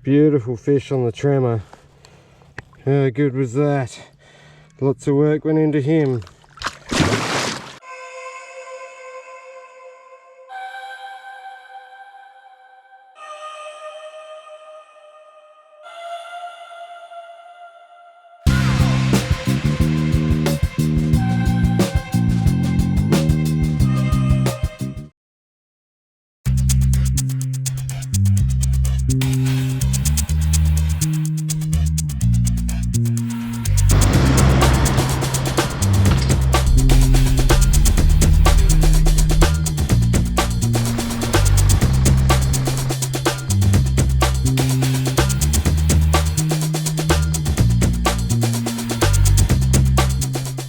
Beautiful fish on the tremor. How good was that? Lots of work went into him.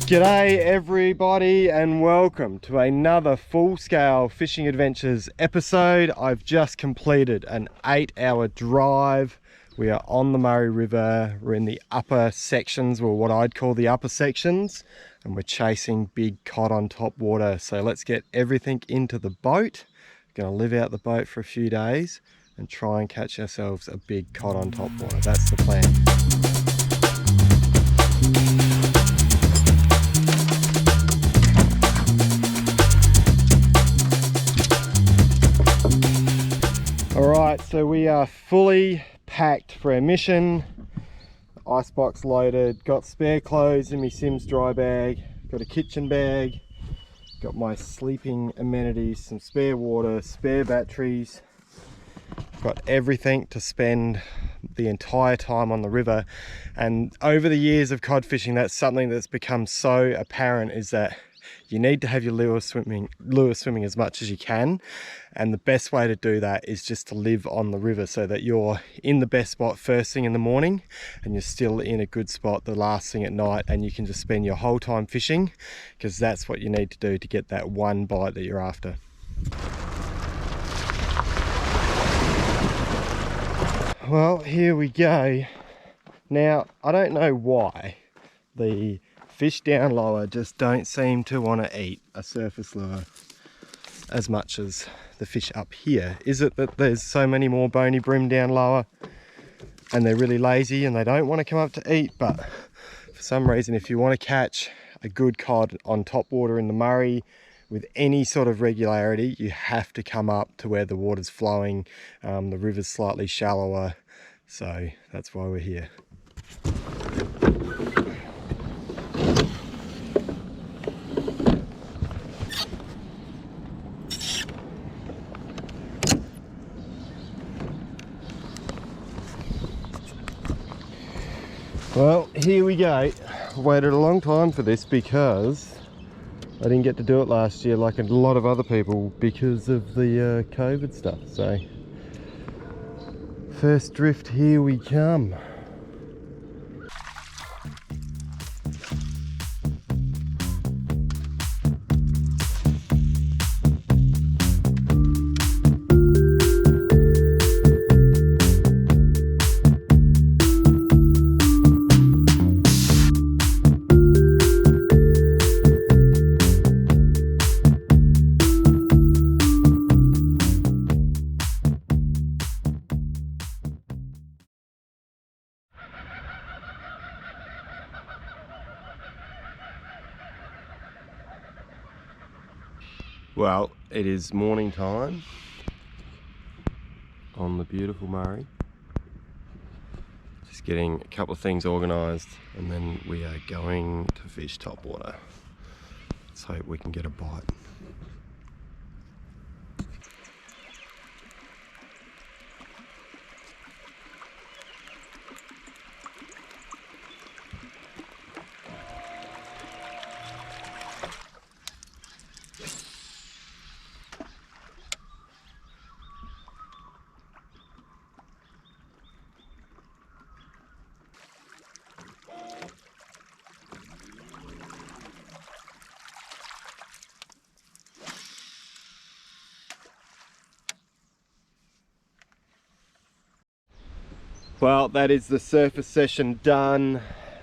G'day everybody and welcome to another full-scale Fishing Adventures episode. I've just completed an 8-hour drive. We are on the Murray River. We're in the upper sections, or what I'd call the upper sections, and we're chasing big cod on top water. So let's get everything into the boat. We're going to live out the boat for a few days and try and catch ourselves a big cod on top water. That's the plan. Alright, so we are fully packed for our mission. Icebox loaded, got spare clothes in my Sims dry bag, got a kitchen bag, got my sleeping amenities, some spare water, spare batteries, got everything to spend the entire time on the river. And over the years of cod fishing, that's something that's become so apparent, is that you need to have your lure swimming as much as you can, and the best way to do that is just to live on the river so that you're in the best spot first thing in the morning and you're still in a good spot the last thing at night, and you can just spend your whole time fishing, because that's what you need to do to get that one bite that you're after. Well, here we go. Now, I don't know why the fish down lower just don't seem to want to eat a surface lure as much as the fish up here. Is it that there's so many more bony brim down lower and they're really lazy and they don't want to come up to eat? But for some reason, if you want to catch a good cod on top water in the Murray with any sort of regularity, you have to come up to where the water's flowing. The river's slightly shallower, so that's why we're here. Well, here we go. Waited a long time for this because I didn't get to do it last year like a lot of other people because of the COVID stuff. So first drift, here we come. Well, it is morning time on the beautiful Murray. Just getting a couple of things organised and then we are going to fish top water. Let's hope we can get a bite. Well, that is the surface session done.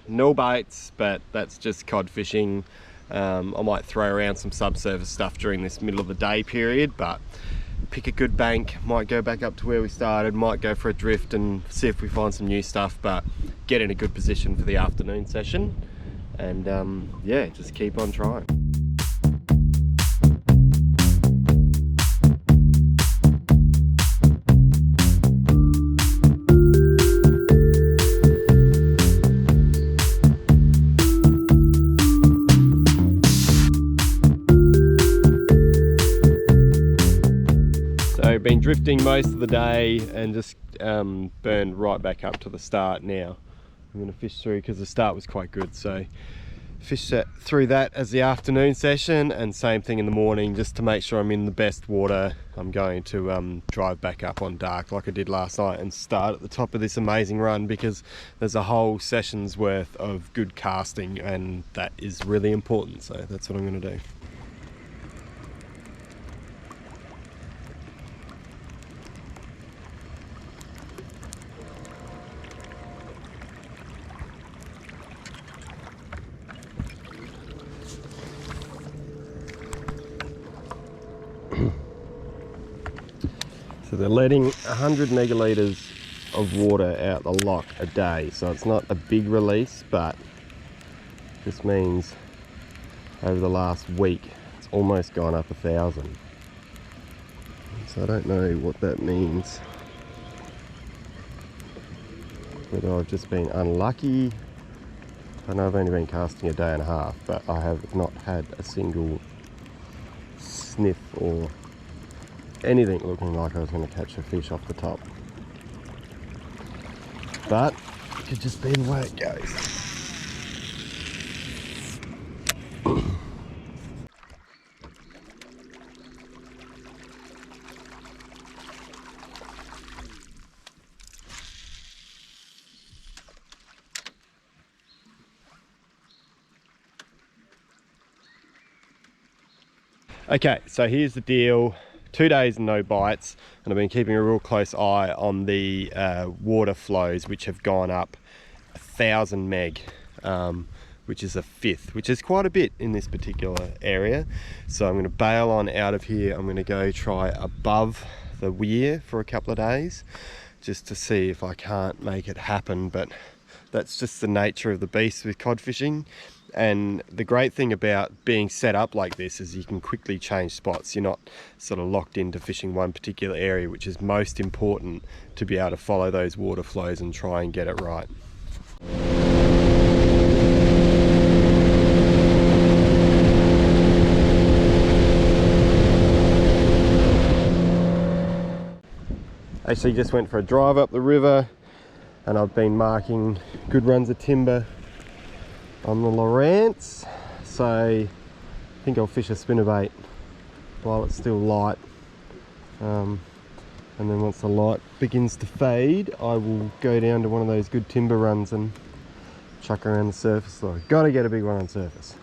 No bites, but that's just cod fishing. I might throw around some subsurface stuff during this middle of the day period, but pick a good bank, might go back up to where we started, might go for a drift and see if we find some new stuff, but get in a good position for the afternoon session and yeah, just keep on trying. So been drifting most of the day and just burned right back up to the start now. I'm going to fish through because the start was quite good, so fish through that as the afternoon session, and same thing in the morning just to make sure I'm in the best water. I'm going to drive back up on dark like I did last night and start at the top of this amazing run, because there's a whole session's worth of good casting and that is really important, so that's what I'm going to do. So they're letting 100 megalitres of water out the lock a day, so it's not a big release, but this means over the last week it's almost gone up 1,000. So I don't know what that means, whether I've just been unlucky. I know I've only been casting a day and a half, but I have not had a single sniff or anything looking like I was going to catch a fish off the top. But it could just be the way it goes. Okay, so here's the deal. 2 days and no bites, and I've been keeping a real close eye on the water flows, which have gone up 1,000 meg, which is a fifth, which is quite a bit in this particular area. So I'm going to bail on out of here. I'm going to go try above the weir for a couple of days just to see if I can't make it happen, but that's just the nature of the beast with cod fishing. And the great thing about being set up like this is you can quickly change spots. You're not sort of locked into fishing one particular area, which is most important to be able to follow those water flows and try and get it right. Actually just went for a drive up the river and I've been marking good runs of timber on the Lawrence, so I think I'll fish a spinnerbait while it's still light, and then once the light begins to fade I will go down to one of those good timber runs and chuck around the surface. So gotta get a big one on surface.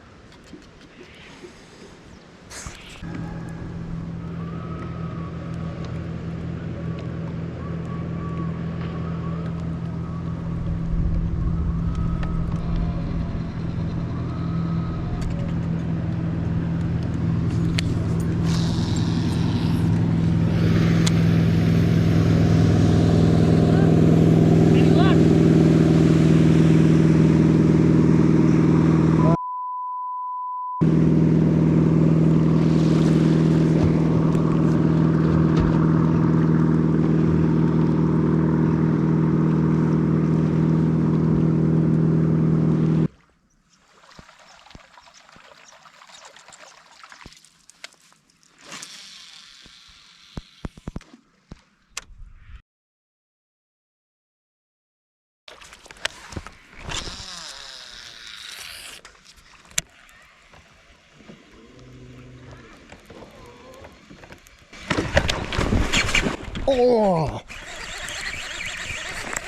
Oh,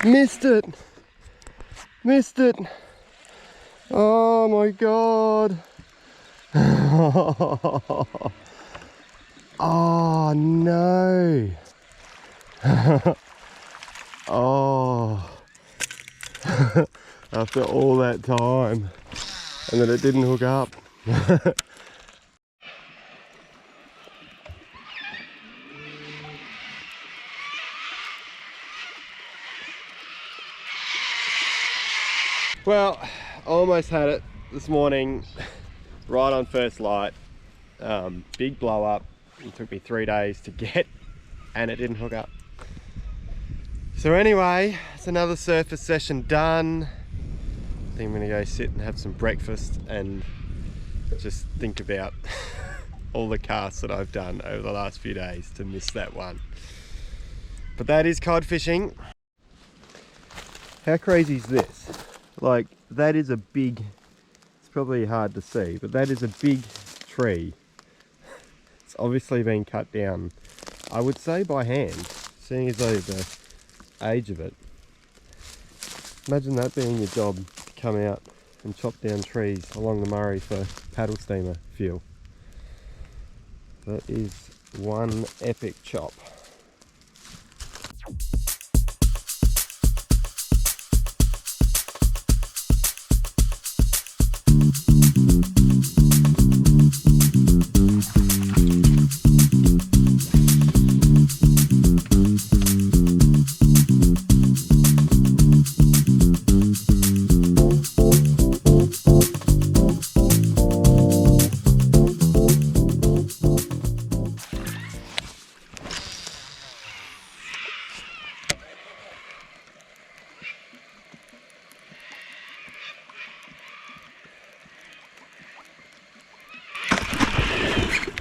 missed it, missed it. Oh my God. Oh no. Oh, after all that time, and then it didn't hook up. Well, I almost had it this morning, right on first light. Big blow up. It took me 3 days to get, and it didn't hook up. So anyway, it's another surface session done. I think I'm gonna go sit and have some breakfast and just think about all the casts that I've done over the last few days to miss that one. But that is cod fishing. How crazy is this? Like, that is a big, it's probably hard to see, but that is a big tree. It's obviously been cut down, I would say by hand, seeing as though the age of it. Imagine that being your job, to come out and chop down trees along the Murray for paddle steamer fuel. That is one epic chop.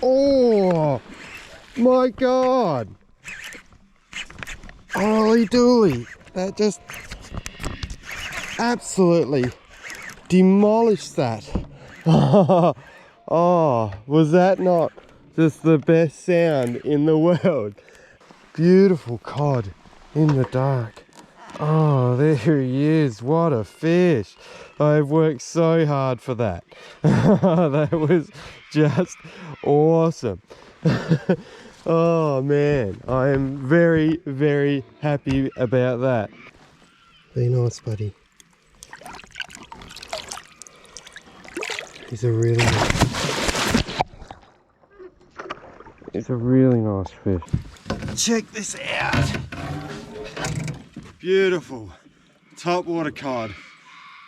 Oh my god! Holy dooly! That just absolutely demolished that. Oh, was that not just the best sound in the world? Beautiful cod in the dark. Oh, there he is. What a fish. I've worked so hard for that. That was just awesome. Oh man, I am very, very happy about that. Be nice, buddy. He's a really nice fish. Check this out. Beautiful topwater cod,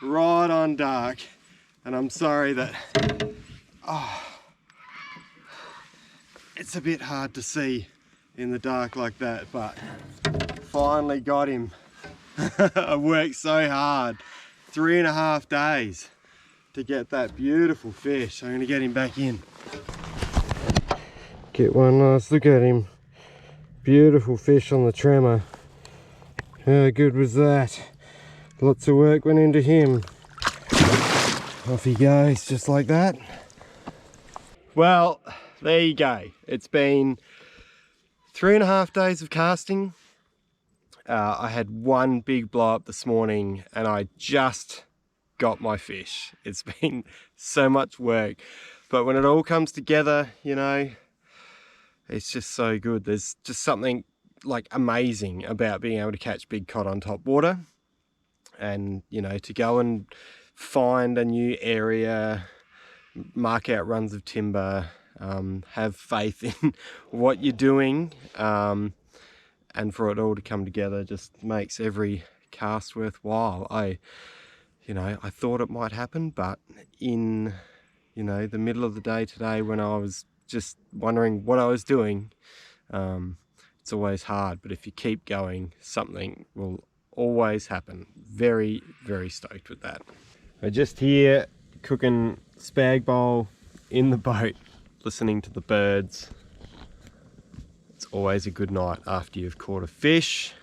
right on dark. And I'm sorry that it's a bit hard to see in the dark like that, but finally got him. I worked so hard, 3.5 days to get that beautiful fish. I'm gonna get him back in. Get one nice look at him. Beautiful fish on the tremor. How good was that? Lots of work went into him. Off he goes, just like that. Well, there you go. It's been 3.5 days of casting. I had one big blow up this morning and I just got my fish. It's been so much work, but when it all comes together, you know, it's just so good. There's just something like amazing about being able to catch big cod on top water, and you know, to go and find a new area, mark out runs of timber, have faith in what you're doing, and for it all to come together just makes every cast worthwhile. I thought it might happen, but in, you know, the middle of the day today when I was just wondering what I was doing, it's always hard, but if you keep going, something will always happen. Very, very stoked with that. We're just here cooking spag bowl in the boat, listening to the birds. It's always a good night after you've caught a fish.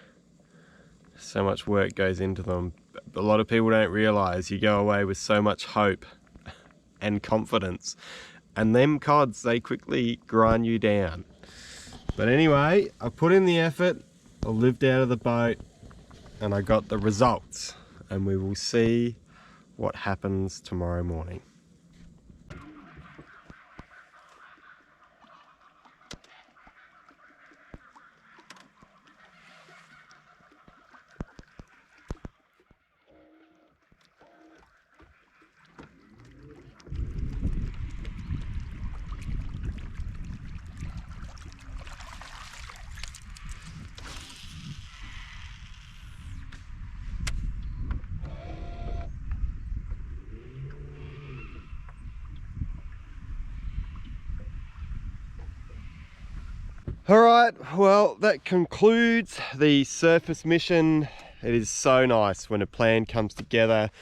So much work goes into them. A lot of people don't realize you go away with so much hope and confidence, and them cods, they quickly grind you down. But anyway, I put in the effort, I lived out of the boat, and I got the results, and we will see what happens tomorrow morning. All right, well, that concludes the surface mission. It is so nice when a plan comes together.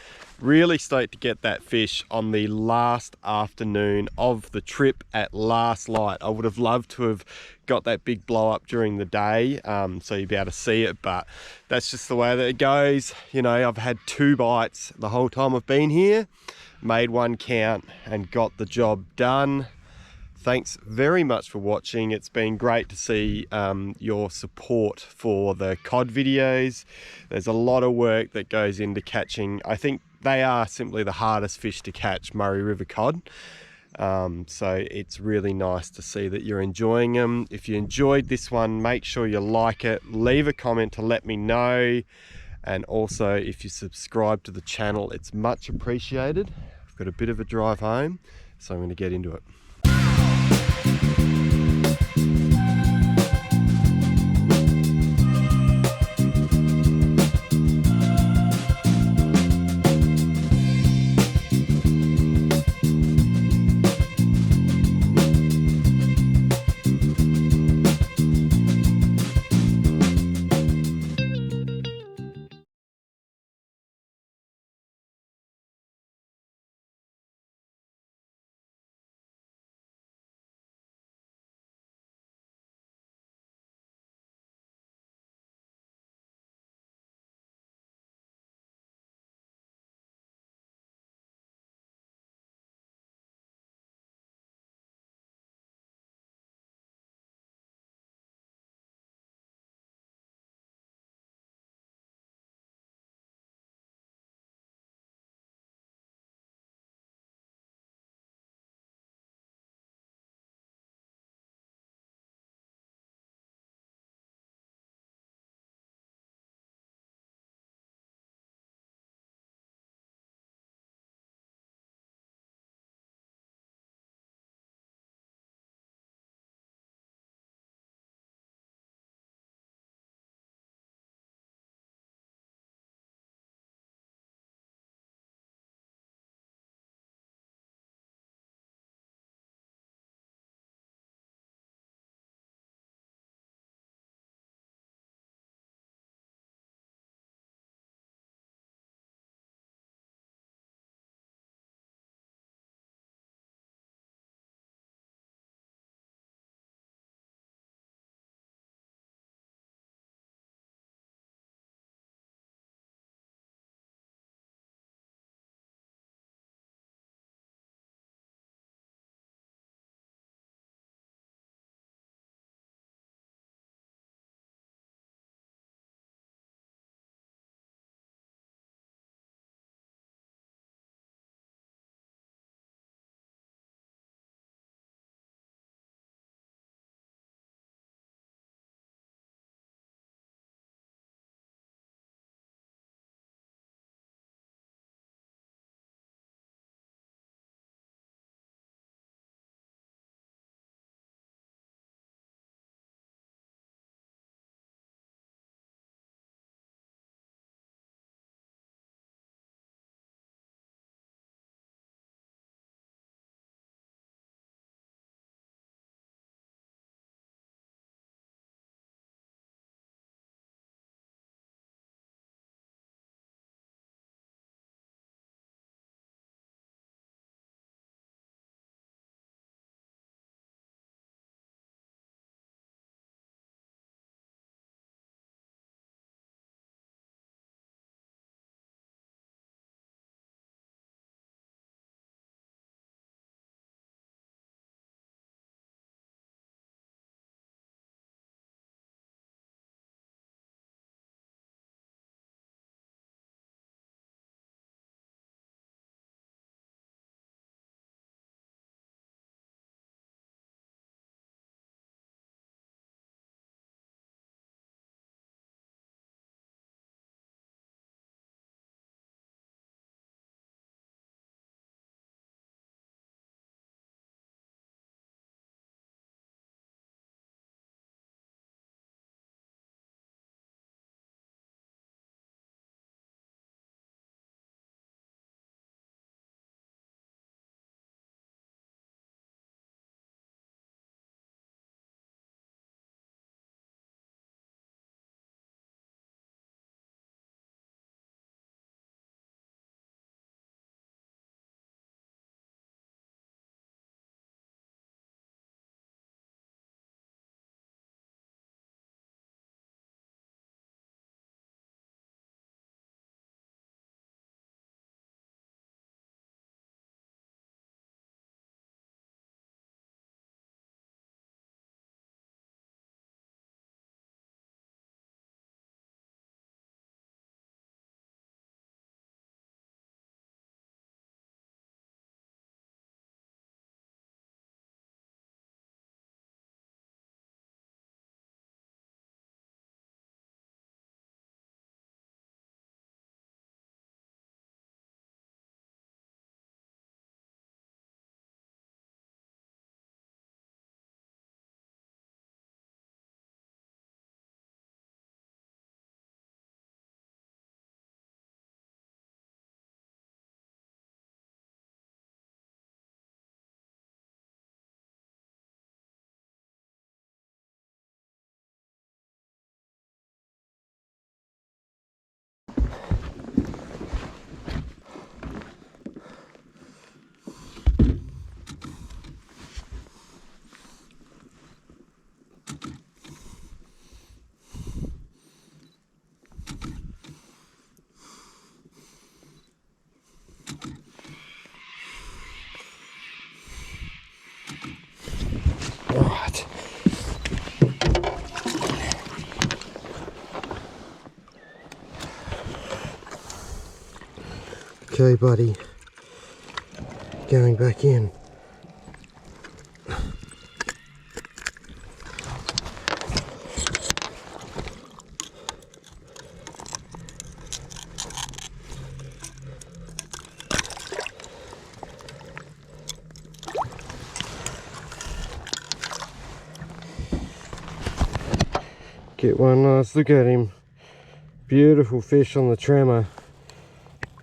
Really stoked to get that fish on the last afternoon of the trip at last light. I would have loved to have got that big blow up during the day, so you'd be able to see it, but that's just the way that it goes. You know, I've had 2 bites the whole time I've been here, made one count and got the job done. Thanks very much for watching. It's been great to see your support for the cod videos. There's a lot of work that goes into catching. I think they are simply the hardest fish to catch, Murray River cod. So it's really nice to see that you're enjoying them. If you enjoyed this one, make sure you like it, leave a comment to let me know. And also if you subscribe to the channel, it's much appreciated. I've got a bit of a drive home, so I'm going to get into it. Okay, buddy. Going back in. Get one nice look at him. Beautiful fish on the tremor.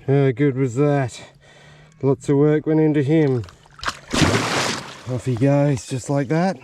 How good was that? Lots of work went into him. Off he goes, just like that.